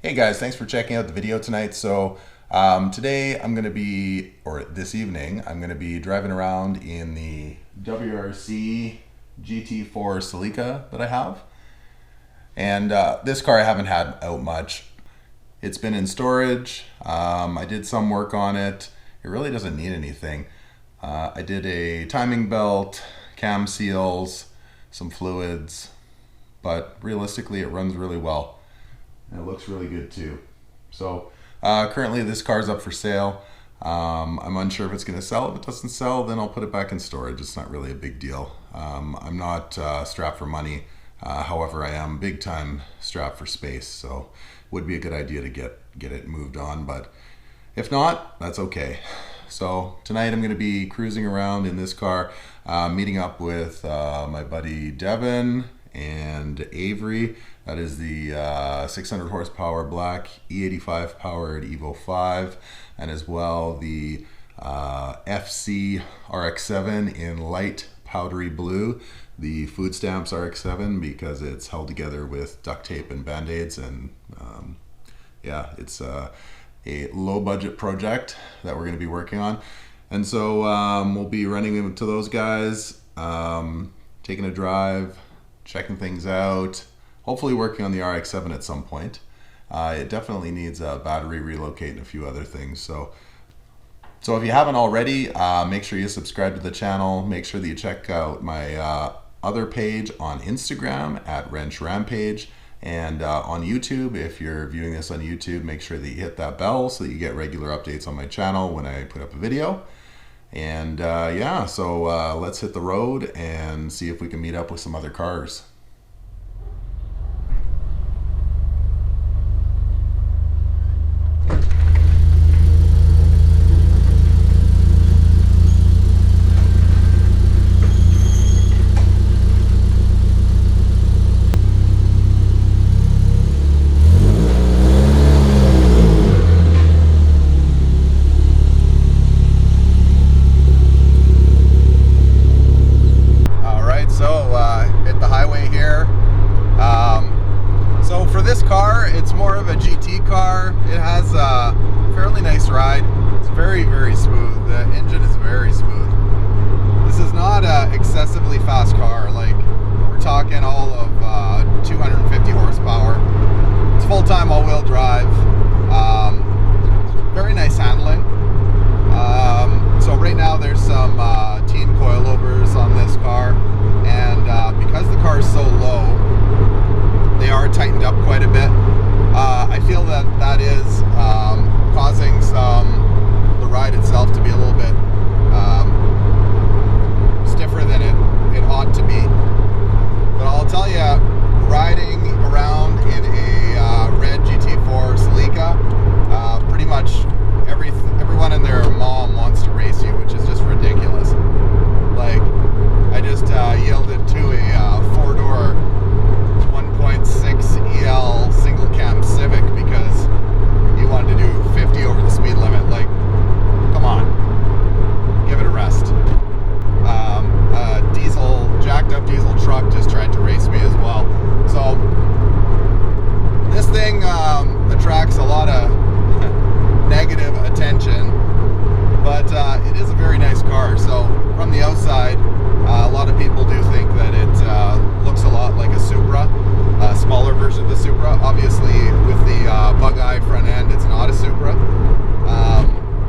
Hey guys, thanks for checking out the video tonight. So today I'm going to be, or this evening, I'm going to be driving around in the WRC GT4 Celica that I have. And this car I haven't had out much. It's been in storage. I did some work on it. It really doesn't need anything. I did a timing belt, cam seals, some fluids, but realistically it runs really well. And it looks really good too. So currently this car's up for sale. I'm unsure if it's going to sell. If it doesn't sell, then I'll put it back in storage. It's not really a big deal. I'm not strapped for money. However, I am big time strapped for space. So it would be a good idea to get it moved on. But if not, that's okay. So tonight I'm going to be cruising around in this car, meeting up with my buddy Devin and Avery. That is the 600 horsepower black E85 powered Evo 5, and as well the FC RX7 in light powdery blue, the FoodStamps RX7, because it's held together with duct tape and band-aids. And yeah, it's a low budget project that we're going to be working on. And so we'll be running into those guys, taking a drive, checking things out, hopefully working on the RX7 at some point. It definitely needs a battery relocate and a few other things. So if you haven't already, make sure you subscribe to the channel. Make sure that you check out my other page on Instagram at Wrench Rampage, and on YouTube. If you're viewing this on YouTube, make sure that you hit that bell so that you get regular updates on my channel when I put up a video. And yeah, so let's hit the road and see if we can meet up with some other cars. This car, it's more of a GT car. It has a fairly nice ride. It's very, very smooth. The engine is very smooth. This is not an excessively fast car. Like, we're talking all of 250 horsepower. It's full-time all-wheel drive. Very nice handling. So right now there's some teen coilovers on this car, and because the car is so low, they are tightened up quite a bit. I feel that is causing the ride itself to be a little bit stiffer than it ought to be. But I'll tell you, riding around in a red GT4 Celica, pretty much everyone and their mom wants to race you, which is just ridiculous. Like, I just yielded to a four-door 1.6 EL single cam Civic because he wanted to do 50 over the speed limit. Like, come on, give it a rest. A jacked up diesel truck just tried to race me as well. So this thing attracts a lot of negative attention, but it is a very nice car. So from the outside, a lot of people do think that it looks a lot like a Supra, a smaller version of the Supra. Obviously, with the bug eye front end, it's not a Supra.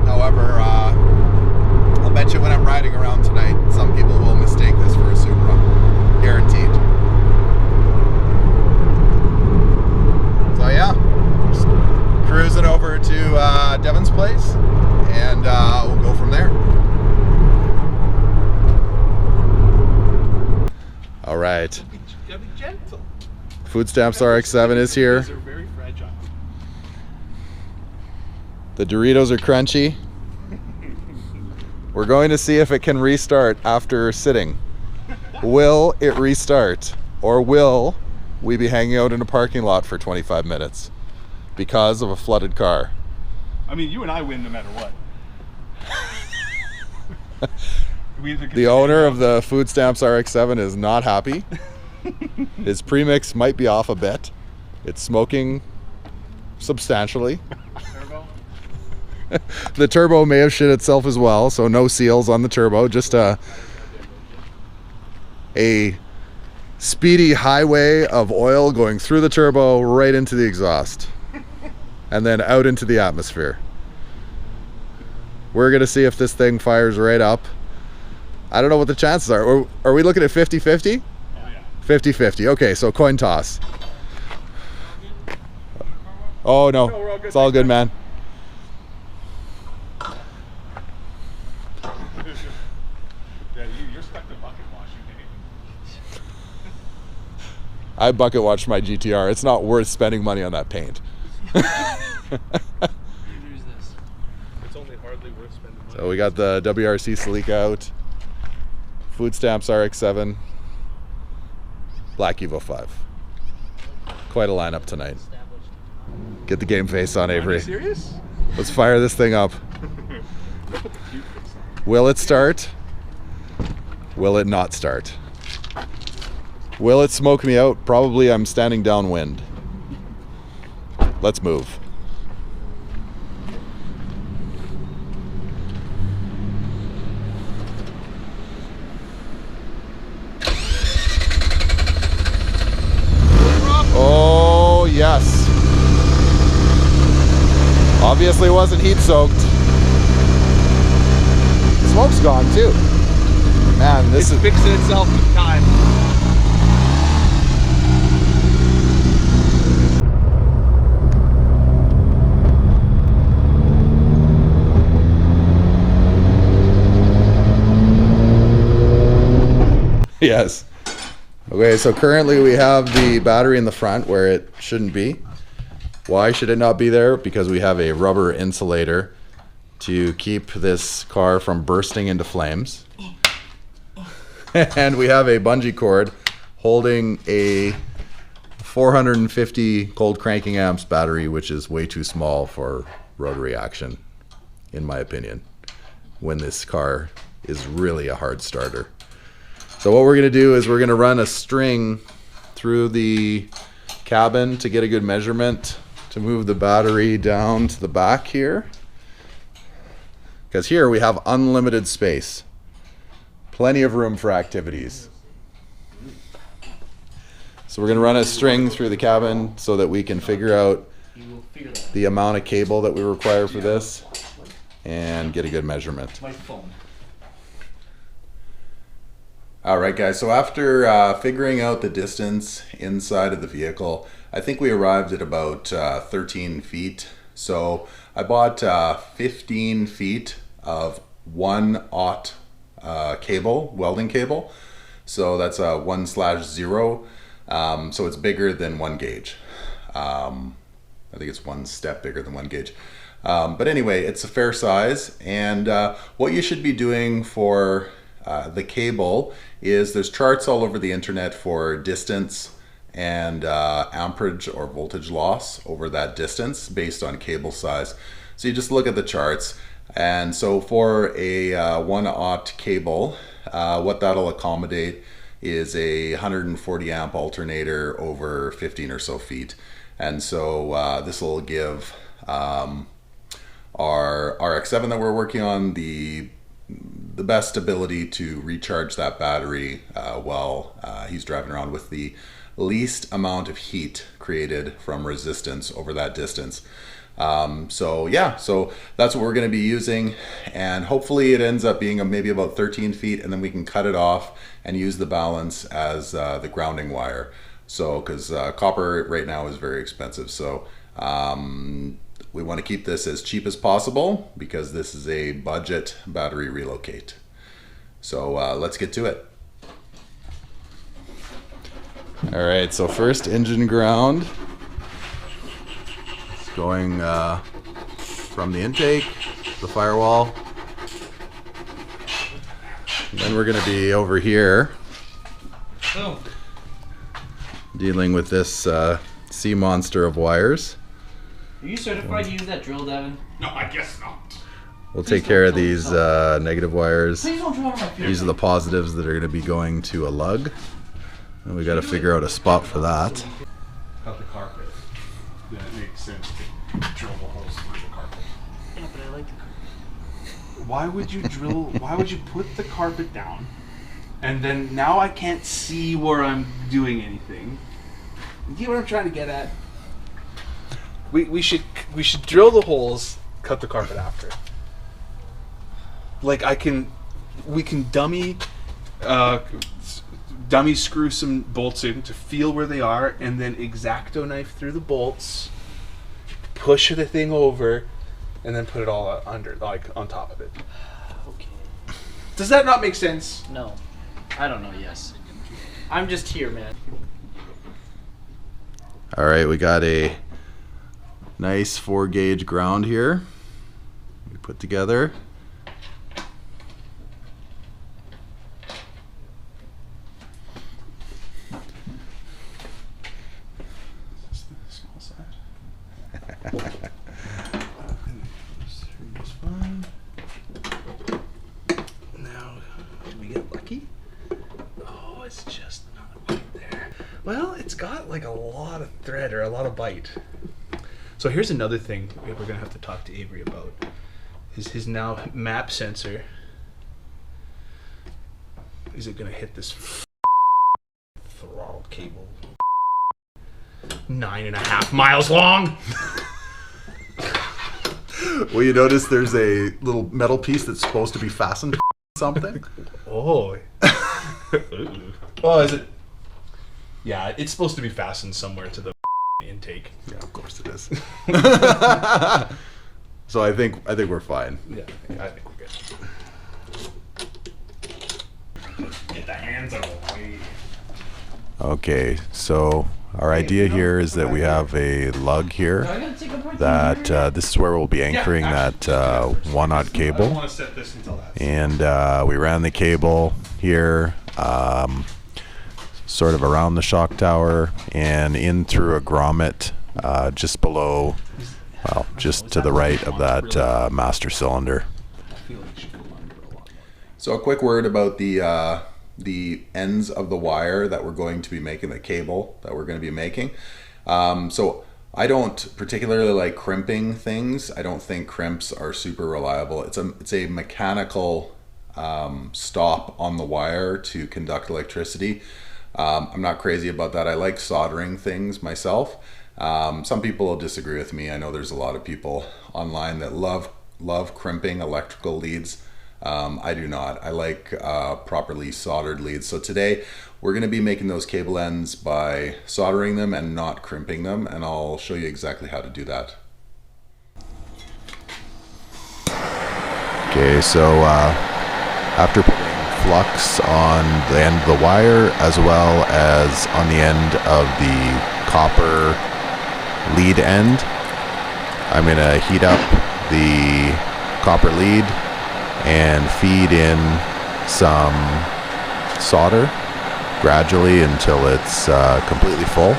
However, I'll bet you when I'm riding around tonight, some people will mistake this for a Supra, guaranteed. So yeah, just cruising over to Devin's place, and we'll go from there. All right. Gotta be gentle. FoodStamps RX7 is here. These are very fragile. The Doritos are crunchy. We're going to see if it can restart after sitting. Will it restart, or will we be hanging out in a parking lot for 25 minutes because of a flooded car? I mean, you and I win no matter what. The owner of the FoodStamps RX7 is not happy. His premix might be off a bit. It's smoking substantially. Turbo. The turbo may have shit itself as well, so no seals on the turbo, just a speedy highway of oil going through the turbo right into the exhaust and then out into the atmosphere. We're gonna see if this thing fires right up. I don't know what the chances are. Are we looking at 50-50? Oh yeah. 50-50. Okay, so coin toss. Oh no, No, we're all good. it's all good, man. Yeah, you're stuck to bucket washing, eh? I bucket watched my GTR. It's not worth spending money on that paint. It's only hardly worth spending money. So we got the WRC Celica out, FoodStamps RX7, Black Evo 5. Quite a lineup tonight. Get the game face on, Are you Avery. serious? Let's fire this thing up. Look at the cute face on. Will it start? Will it not start? Will it smoke me out? Probably. I'm standing downwind. Let's move. Oh, yes. Obviously wasn't heat soaked. Smoke's gone too. Man, this is fixing itself with time. yes. Okay, so currently we have the battery in the front where it shouldn't be. Why should it not be there? Because we have a rubber insulator to keep this car from bursting into flames. And we have a bungee cord holding a 450 cold cranking amps battery, which is way too small for rotary action, in my opinion, when this car is really a hard starter. So what we're gonna do is we're gonna run a string through the cabin to get a good measurement to move the battery down to the back here. Because here we have unlimited space. Plenty of room for activities. So we're gonna run a string through the cabin so that we can figure out the amount of cable that we require for this and get a good measurement. My phone. All right, guys, so after figuring out the distance inside of the vehicle, I think we arrived at about 13 feet. So I bought 15 feet of 1/0 cable, welding cable. So that's a 1/0. So it's bigger than 1 gauge. I think it's 1 step bigger than 1 gauge. But anyway, it's a fair size. And what you should be doing for the cable is there's charts all over the internet for distance and amperage or voltage loss over that distance based on cable size. So you just look at the charts. And so for a 1/0 cable, what that'll accommodate is a 140 amp alternator over 15 or so feet. And so this will give our RX7 that we're working on the best ability to recharge that battery while he's driving around with the least amount of heat created from resistance over that distance. So yeah, so that's what we're going to be using, and hopefully it ends up being maybe about 13 feet, and then we can cut it off and use the balance as the grounding wire. So because copper right now is very expensive, so we want to keep this as cheap as possible because this is a budget battery relocate. So let's get to it. All right, so first engine ground. It's going from the intake, the firewall. And then we're going to be over here dealing with this sea monster of wires. Are you certified to use that drill, Devin? No, I guess not. We'll take care of these negative wires. Please don't drill on my finger. These are the positives that are going to be going to a lug. And we got to figure out a spot for that. Cut the carpet. then it makes sense to drill the holes through the carpet. Yeah, but I like the carpet. Why would you drill? Why would you put the carpet down, and then now I can't see where I'm doing anything? You get what I'm trying to get at? We should drill the holes, cut the carpet after. Like we can dummy screw some bolts in to feel where they are, and then X-Acto knife through the bolts, push the thing over, and then put it all under, like on top of it. Okay. Does that not make sense? No. I don't know, yes. I'm just here, man. All right, we got a nice 4-gauge ground here. We put together. Is this the small side? This fine. Now, did we get lucky? Oh, it's just not quite there. Well, it's got like a lot of thread or a lot of bite. So here's another thing we're gonna have to talk to Avery about. Is his now map sensor. Is it gonna hit this throttle cable? 9.5 miles long. Well, you notice there's a little metal piece that's supposed to be fastened to something. Oh. Oh, is it? Yeah, it's supposed to be fastened somewhere to the intake. Yeah, of course it is. So I think we're fine. Yeah, I think we're good. Get the hands out of the way. Okay, so our idea here is that we have a lug here that this is where we'll be anchoring that 1/0 I don't cable, want to set this until that's... and we ran the cable here sort of around the shock tower and in through a grommet just below, well, just to the right of that master cylinder. I feel like it should go under a lot more. So a quick word about the ends of the wire that we're going to be making, the cable that we're going to be making. So I don't particularly like crimping things. I don't think crimps are super reliable. It's a mechanical stop on the wire to conduct electricity. I'm not crazy about that. I like soldering things myself. Some people will disagree with me. I know there's a lot of people online that love crimping electrical leads. I do not. I like properly soldered leads. So today we're going to be making those cable ends by soldering them and not crimping them, and I'll show you exactly how to do that. Okay, so after putting flux on the end of the wire as well as on the end of the copper lead end, I'm going to heat up the copper lead and feed in some solder gradually until it's completely full.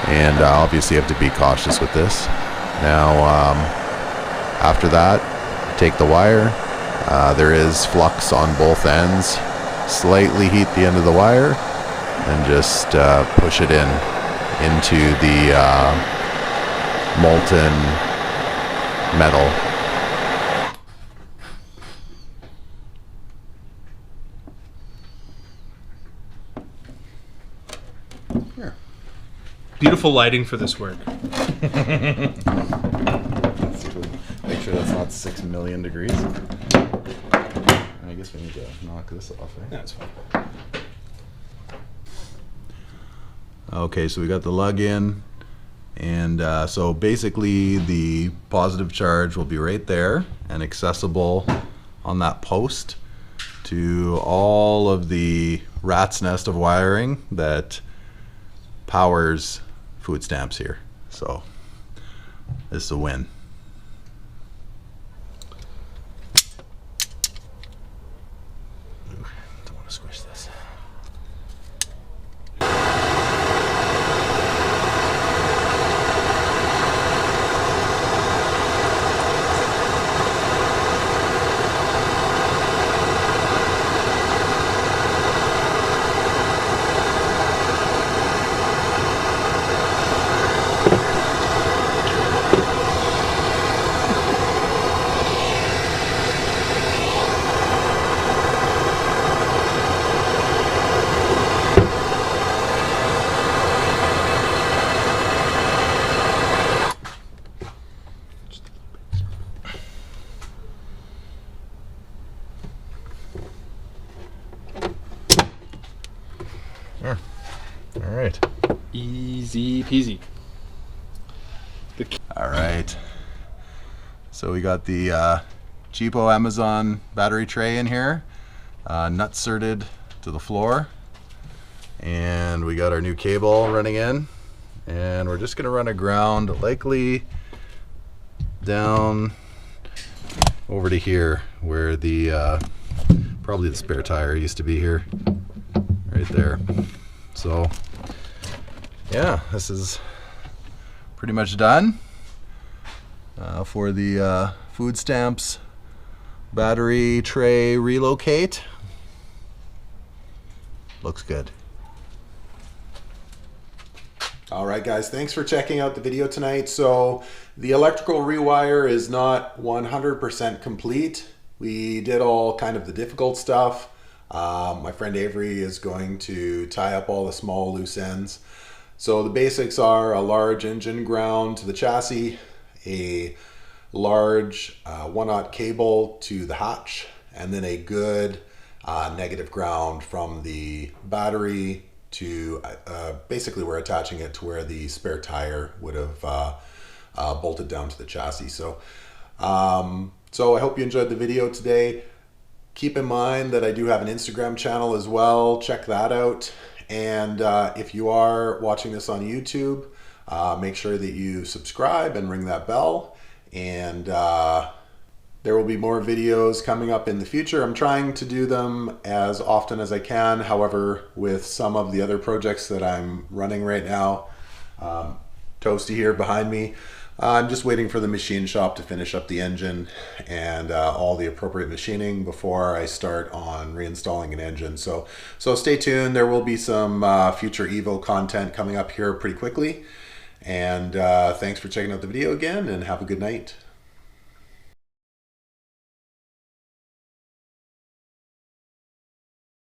And obviously you have to be cautious with this. Now after that, take the wire. There is flux on both ends. Slightly heat the end of the wire and just push it into the molten metal. Here. Beautiful lighting for this work. Make sure that's not 6 million degrees. I guess we need to knock this off, right? That's fine. Okay, so we got the lug in, and so basically the positive charge will be right there and accessible on that post to all of the rat's nest of wiring that powers FoodStamps here. So this is a win. Don't want to squish this. Easy peasy. All right. So we got the cheapo Amazon battery tray in here, nut serted to the floor. And we got our new cable running in. And we're just gonna run a ground likely down over to here where the probably the spare tire used to be here, right there. So yeah, this is pretty much done for the FoodStamps battery tray relocate. Looks good. All right, guys, thanks for checking out the video tonight. So the electrical rewire is not 100% complete. We did all kind of the difficult stuff. My friend Avery is going to tie up all the small loose ends. So the basics are a large engine ground to the chassis, a large 1/0 cable to the hatch, and then a good negative ground from the battery to basically we're attaching it to where the spare tire would have bolted down to the chassis. So so I hope you enjoyed the video today. Keep in mind that I do have an Instagram channel as well. Check that out. And if you are watching this on YouTube, make sure that you subscribe and ring that bell. And there will be more videos coming up in the future. I'm trying to do them as often as I can. However, with some of the other projects that I'm running right now, Toasty here behind me, I'm just waiting for the machine shop to finish up the engine and all the appropriate machining before I start on reinstalling an engine. So stay tuned. There will be some future Evo content coming up here pretty quickly. And thanks for checking out the video again, and have a good night.